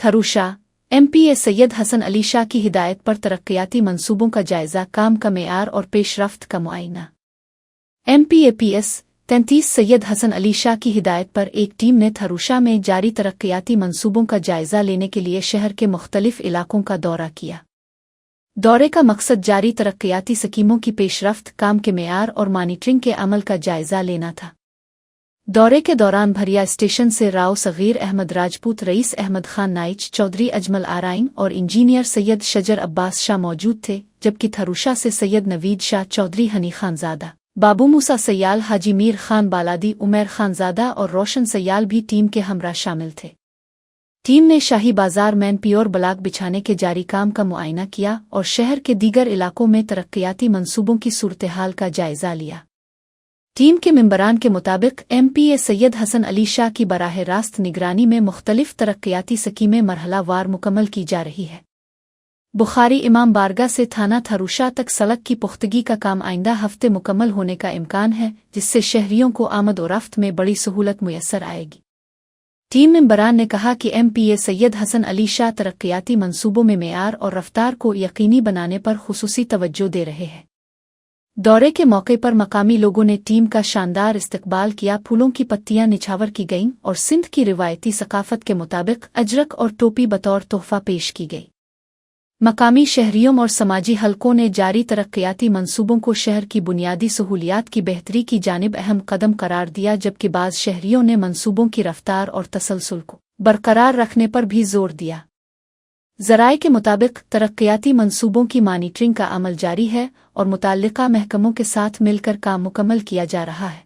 थरूशा MPA Syed Hasan Ali Shah की हिदायत पर तरक्याती मंसूबों का जायजा, काम का मेयार और पेशरफ्त का मुआयना। MPAPS 33 सैयद हसन अली शाह की हिदायत पर एक टीम ने थरूशा में जारी तरक्याती मंसूबों का जायजा लेने के लिए शहर के मुख्तलिफ इलाकों का दौरा किया। दौरे का मकसद जारी तरक्याती स्कीमों की पेशरफ्त, काम के मेयार और मॉनिटरिंग के अमल का जायजा लेना था। दौरे के दौरान भरिया स्टेशन से राव सगीर अहमद राजपूत, रईस अहमद खान नाइच, चौधरी अजमल आराइन और इंजीनियर सैयद शजर अब्बास शाह मौजूद थे, जबकि थरूशा से सैयद नवीद शाह, चौधरी हनी खानजादा, बाबू मूसा सयाल, हाजी मीर खान बालादी, उमर खानजादा और रोशन सयाल भी टीम के हमरा शामिल थे। टीम ने शाही बाजार मैन प्योर ब्लॉक बिछाने के जारी काम का मुआयना किया और शहर के दीगर इलाकों में तरक्याती मंसूबों की सूरत-ए-हाल का जायजा लिया। टीम के मेंबरान के मुताबिक MPA सैयद हसन अली शाह की बराह रास्त निगरानी में मुख्तलिफ तरक्याती स्कीमें मरहला वार मुकम्मल की जा रही है। बुखारी इमाम बारगाह से थाना थरूशा तक सड़क की पुख्तगी का काम आइंदा हफ्ते मुकम्मल होने का इम्कान है, जिससे शहरियों को आमद और रफ्त में बड़ी सहूलत मुयस्सर आएगी। टीम मेंबरान ने कहा कि MPA सैयद हसन अली शाह तरक्याती मंसूबों में मेयार और रफ्तार को यकीनी बनाने पर खुसूसी तवज्जो दे रहे हैं। दौरे के मौके पर मकामी लोगों ने टीम का शानदार इस्तकबाल किया। फूलों की पत्तियां निछावर की गईं और सिंध की रिवायती सकाफत के मुताबिक अजरक और टोपी बतौर तोहफा पेश की गई। मकामी शहरियों और समाजी हलकों ने जारी तरक्याती मंसूबों को शहर की बुनियादी सहूलियात की बेहतरी की जानिब अहम कदम करार दिया, जबकि बाज़ शहरियों ने मंसूबों की रफ्तार और तसलसल को बरकरार रखने पर भी जोर दिया। ज़राए के मुताबिक तरक्याती मंसूबों की मॉनिटरिंग का अमल जारी है और मुतल्लिका महकमों के साथ मिलकर काम मुकम्मल किया जा रहा है।